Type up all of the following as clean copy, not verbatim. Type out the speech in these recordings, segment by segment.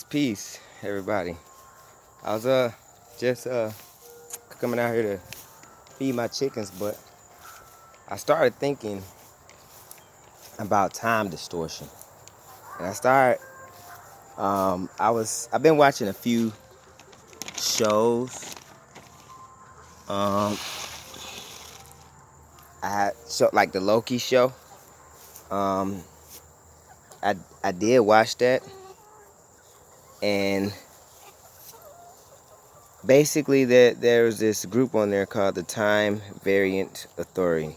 Peace, everybody. I was just coming out here to feed my chickens, but I started thinking about time distortion, and I've been watching a few shows. Um, I had like the Loki show. Um, I did watch that, and basically there's this group on there called the Time Variant Authority.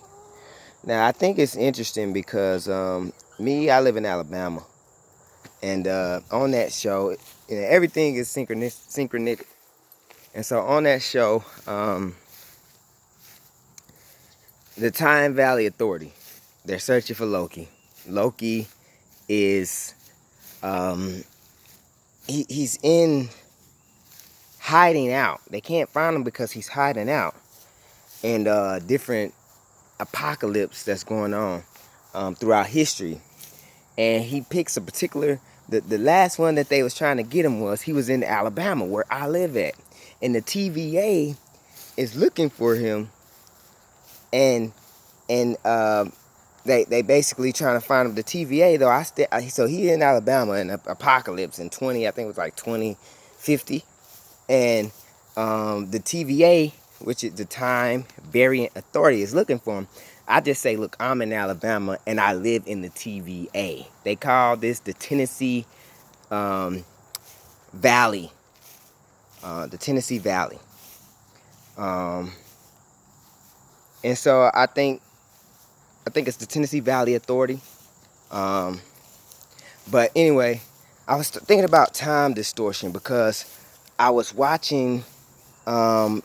Now I think it's interesting because I live in Alabama, and on that show, everything is synchronistic. And so on that show, the Time Valley Authority, they're searching for Loki. Loki is he's in hiding out. They can't find him because he's hiding out, and different apocalypse that's going on throughout history. And he picks a particular, the last one that they was trying to get him he was in Alabama, where I live at, and the TVA is looking for him, and they basically trying to find him. The TVA though, so he in Alabama in an apocalypse in I think it was like 2050, and the TVA, which is the Time Variant Authority, is looking for him. I just say, look, I'm in Alabama and I live in the TVA. They call this the Tennessee Valley. The Tennessee Valley. And so I think it's the Tennessee Valley Authority. But anyway, I was thinking about time distortion because I was watching a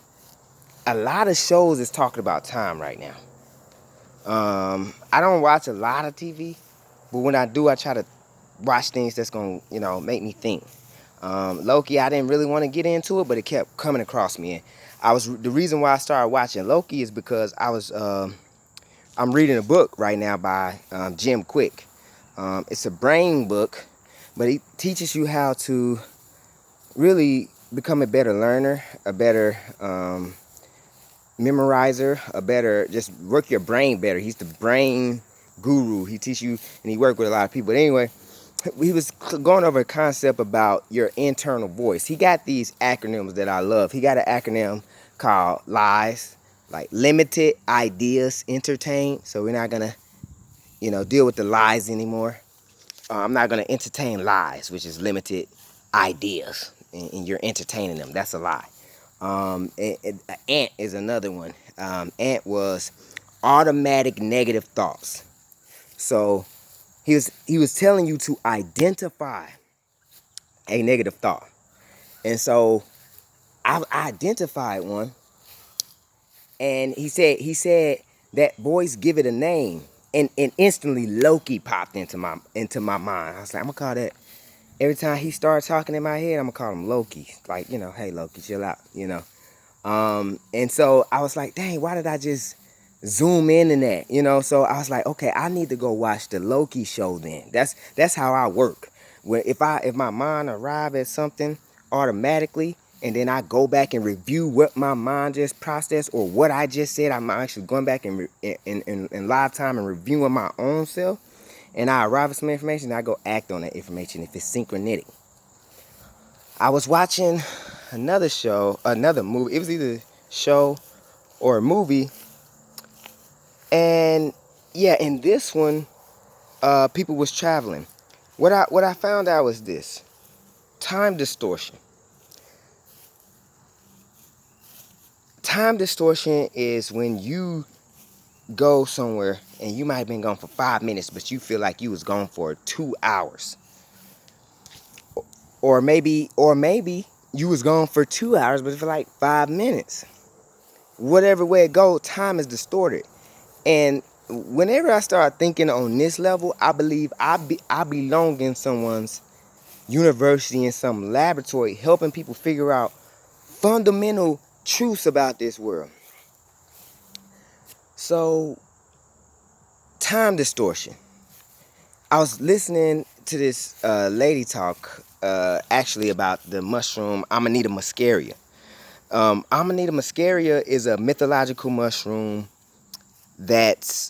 lot of shows that's talking about time right now. I don't watch a lot of TV, but when I do, I try to watch things that's gonna, make me think. Loki, I didn't really want to get into it, but it kept coming across me. And the reason why I started watching Loki is because I'm reading a book right now by Jim Quick. It's a brain book, but he teaches you how to really become a better learner, a better memorizer, just work your brain better. He's the brain guru. He teaches you, and he worked with a lot of people. But anyway, he was going over a concept about your internal voice. He got these acronyms that I love. He got an acronym called LIES, like limited ideas entertained. So we're not gonna, deal with the lies anymore. I'm not gonna entertain lies, which is limited ideas, and you're entertaining them. That's a lie. Ant is another one. Ant was automatic negative thoughts. So he was telling you to identify a negative thought. And so I identified one, and he said that boys give it a name, and instantly Loki popped into my mind. I was like, I'm gonna call that. Every time he started talking in my head, I'm gonna call him Loki. Like, hey Loki, chill out, And so I was like, dang, why did I just zoom in that? So I was like, okay, I need to go watch the Loki show then. That's how I work. If my mind arrive at something automatically, and then I go back and review what my mind just processed or what I just said, I'm actually going back and in live time and reviewing my own self, and I arrive at some information, and I go act on that information if it's synchronistic. I was watching another movie. It was either a show or a movie. And yeah, in this one, people was traveling. What I found out was this: time distortion. Time distortion is when you go somewhere and you might have been gone for 5 minutes, but you feel like you was gone for 2 hours. Or maybe you was gone for 2 hours, but for like 5 minutes. Whatever way it goes, time is distorted. And whenever I start thinking on this level, I believe I belong in someone's university, in some laboratory, helping people figure out fundamental truths about this world. So, time distortion. I was listening to this lady talk actually about the mushroom Amanita muscaria. Amanita muscaria is a mythological mushroom that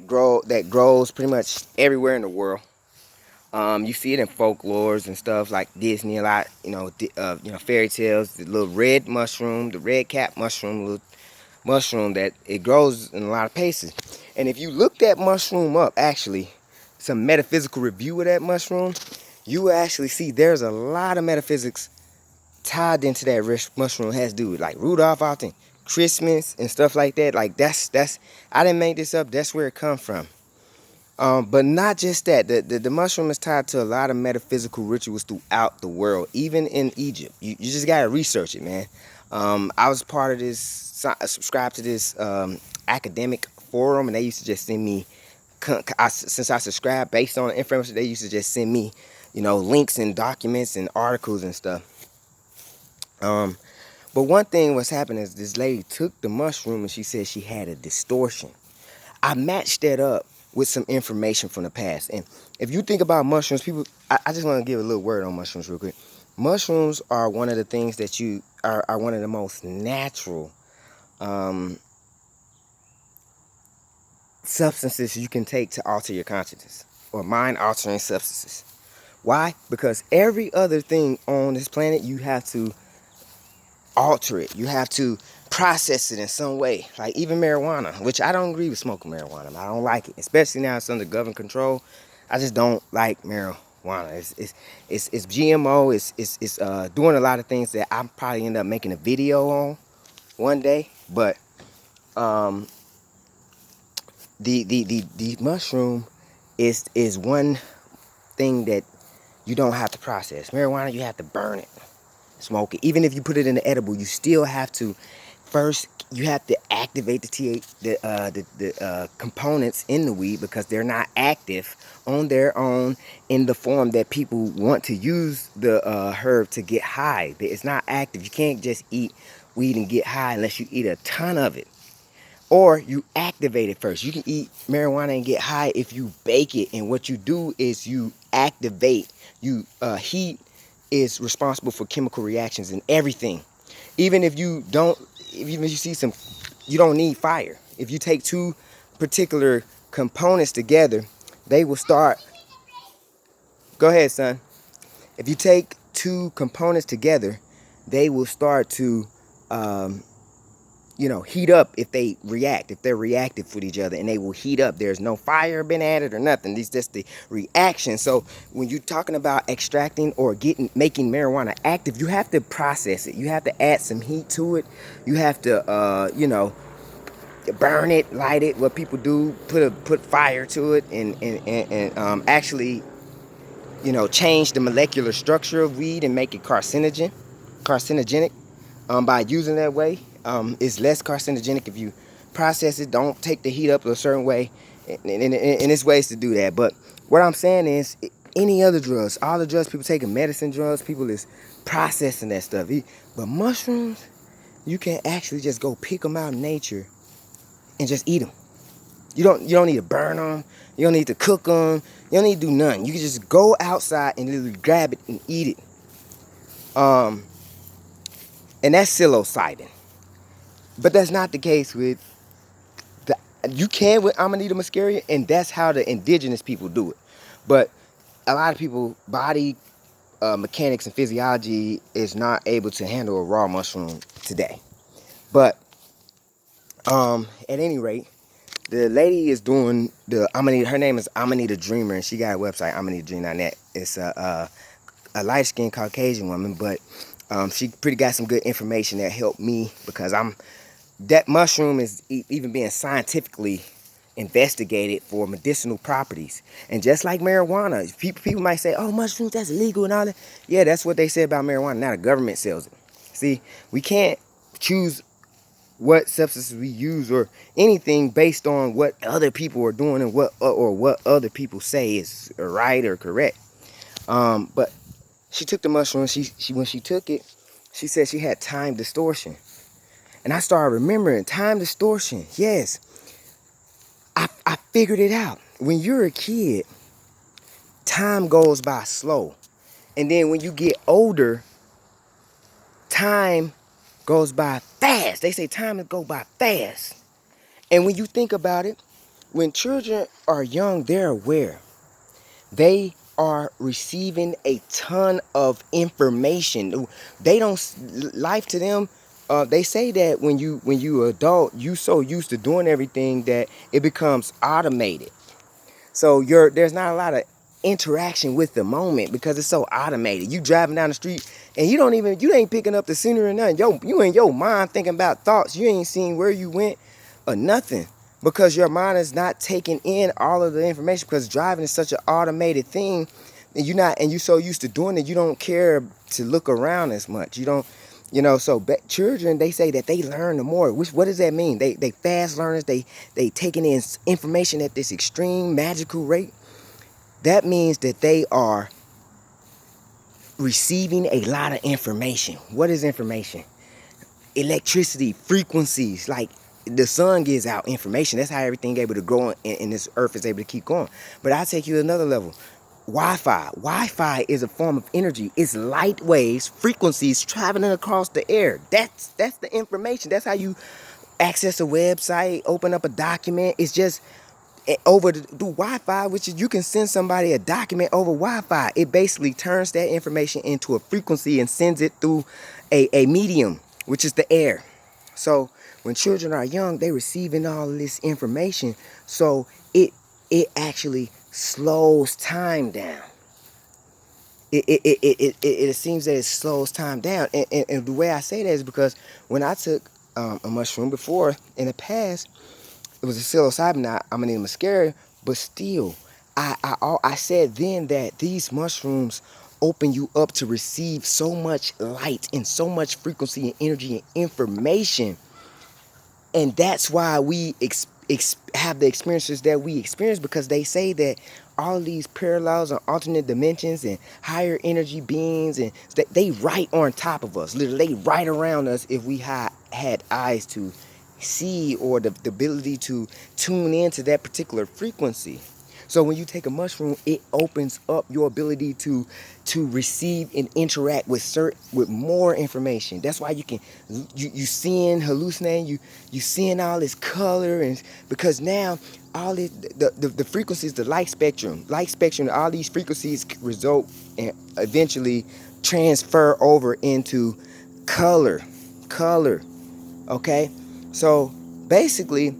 grows pretty much everywhere in the world. You see it in folklores and stuff like Disney a lot. Fairy tales. The little red mushroom, the red cap mushroom, little mushroom that it grows in a lot of places. And if you look that mushroom up, actually, some metaphysical review of that mushroom, you will actually see there's a lot of metaphysics tied into that mushroom. It has to do with like Rudolph often, Christmas and stuff like that. Like that's I didn't make this up. That's where it comes from. But not just that. The mushroom is tied to a lot of metaphysical rituals throughout the world, even in Egypt. You just gotta research it, man. I was part of this, subscribed to this academic forum, and they used to just send me, since I subscribed based on the information, they used to just send me, links and documents and articles and stuff. But one thing was happening is this lady took the mushroom and she said she had a distortion. I matched that up with some information from the past. And if you think about mushrooms, people, I just want to give a little word on mushrooms real quick. Mushrooms are one of the things that are one of the most natural substances you can take to alter your consciousness, or mind altering substances. Why? Because every other thing on this planet, you have to alter it. You have to process it in some way. Like even marijuana, which I don't agree with smoking marijuana. I don't like it, especially now it's under government control. I just don't like marijuana. It's GMO. It's doing a lot of things that I probably end up making a video on one day. But the mushroom is one thing that you don't have to process. Marijuana, you have to burn it, smoke it. Even if you put it in the edible, you still have to first, you have to activate the components in the weed, because they're not active on their own in the form that people want to use the herb to get high. It's not active. You can't just eat weed and get high unless you eat a ton of it. Or you activate it first. You can eat marijuana and get high if you bake it. And what you do is you activate. Heat is responsible for chemical reactions and everything. Even if you see some, you don't need fire. If you take two particular components together, they will start. Go ahead, son. If you take two components together, they will start to heat up if they react, if they're reactive with each other, and they will heat up. There's no fire been added or nothing. These just the reaction. So when you're talking about extracting or making marijuana active, you have to process it. You have to add some heat to it. You have to, burn it, light it. What people do, put fire to it, and actually, change the molecular structure of weed and make it carcinogenic. By using that way, it's less carcinogenic if you process it. Don't take the heat up a certain way, and there's ways to do that. But what I'm saying is, any other drugs, all the drugs people taking, medicine drugs, people is processing that stuff. But mushrooms, you can actually just go pick them out in nature and just eat them. You don't need to burn them. You don't need to cook them. You don't need to do nothing. You can just go outside and literally grab it and eat it. And that's psilocybin. But that's not the case with you can with Amanita muscaria, and that's how the indigenous people do it. But a lot of people, body mechanics and physiology is not able to handle a raw mushroom today. But at any rate, the lady is doing the Amanita. Her name is Amanita Dreamer, and she got a website, amanitadream.net. It's a light-skinned Caucasian woman, but she pretty got some good information that helped me, because that mushroom is even being scientifically investigated for medicinal properties. And just like marijuana, people might say, oh, mushrooms, that's illegal and all that. Yeah, that's what they say about marijuana. Now the government sells it. See, we can't choose what substances we use or anything based on what other people are doing and what other people say is right or correct. But she took the mushroom. When she took it, she said she had time distortion. And I started remembering time distortion. Yes, I figured it out. When you're a kid, time goes by slow. And then when you get older, time goes by fast. They say time will go by fast. And when you think about it, when children are young, they're aware. They are receiving a ton of information. They don't, life to them, they say that when you adult, you so used to doing everything that it becomes automated. So there's not a lot of interaction with the moment because it's so automated. You driving down the street and you ain't picking up the scenery or nothing. You in your mind thinking about thoughts. You ain't seeing where you went or nothing because your mind is not taking in all of the information because driving is such an automated thing and you're so used to doing it, you don't care to look around as much. You don't. So children, they say that they learn the more. What does that mean? They fast learners. They taking in information at this extreme magical rate. That means that they are receiving a lot of information. What is information? Electricity, frequencies. Like the sun gives out information. That's how everything able to grow and this earth is able to keep going. But I'll take you to another level. Wi-Fi is a form of energy. It's light waves, frequencies traveling across the air. That's the information. That's how you access a website, open up a document. It's just through Wi-Fi, which is you can send somebody a document over Wi-Fi. It basically turns that information into a frequency and sends it through a medium, which is the air. So when children are young, they're receiving all of this information. So it actually slows time down. It seems that it slows time down. And the way I say that is because when I took a mushroom before in the past, it was a psilocybin. Now I'm gonna need mascara, but still, I said then that these mushrooms open you up to receive so much light and so much frequency and energy and information. And that's why we have the experiences that we experience, because they say that all of these parallels and alternate dimensions and higher energy beings, and they right on top of us, literally they right around us if we had eyes to see or the ability to tune into that particular frequency. So when you take a mushroom, it opens up your ability to receive and interact with more information. That's why you seeing, hallucinating, you seeing all this color, and because now all the frequencies, the light spectrum, all these frequencies result and eventually transfer over into color. Okay, so basically,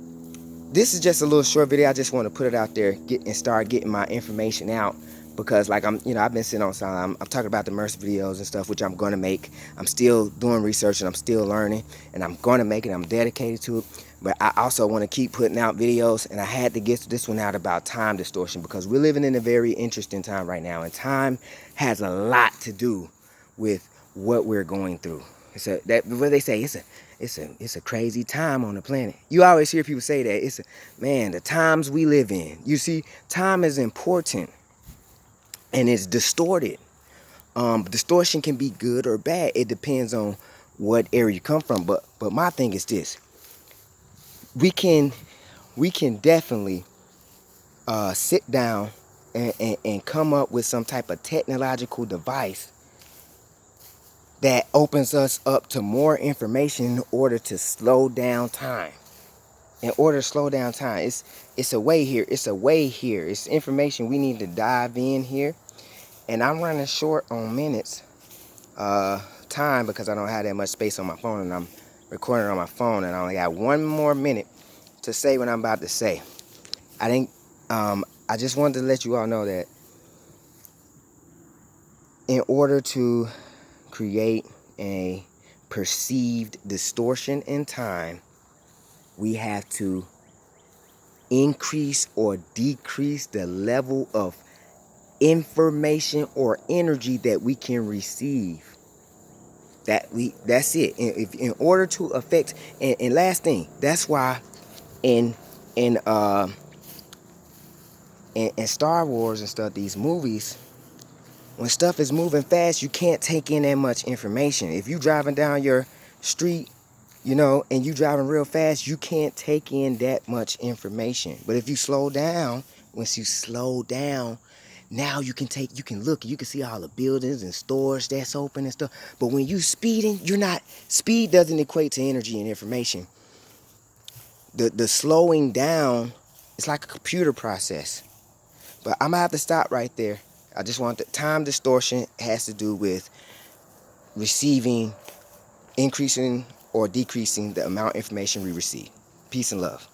this is just a little short video. I just want to put it out there, start getting my information out, because like I've been sitting on silent. I'm talking about the immersive videos and stuff, which I'm gonna make. I'm still doing research and I'm still learning, and I'm gonna make it. I'm dedicated to it. But I also want to keep putting out videos, and I had to get this one out about time distortion, because we're living in a very interesting time right now, and time has a lot to do with what we're going through. What they say, it's a crazy time on the planet. You always hear people say that. Man, the times we live in. You see, time is important and it's distorted. Distortion can be good or bad. It depends on what area you come from. But my thing is this: we can definitely sit down and come up with some type of technological device that opens us up to more information in order to slow down time. It's a way here. It's information we need to dive in here. And I'm running short on minutes, time, because I don't have that much space on my phone, and I'm recording on my phone, and I only got 1 more minute to say what I'm about to say. I just wanted to let you all know that in order to create a perceived distortion in time, we have to increase or decrease the level of information or energy that we can receive. That's it. In order to affect, and last thing, that's why in Star Wars and stuff, these movies, when stuff is moving fast, you can't take in that much information. If you driving down your street, and you driving real fast, you can't take in that much information. But if you slow down, once you slow down, Now you can look, you can see all the buildings and stores that's open and stuff. But when you speeding, speed doesn't equate to energy and information. The slowing down, it's like a computer process. But I'm gonna have to stop right there. I just want time distortion has to do with receiving, increasing or decreasing the amount of information we receive. Peace and love.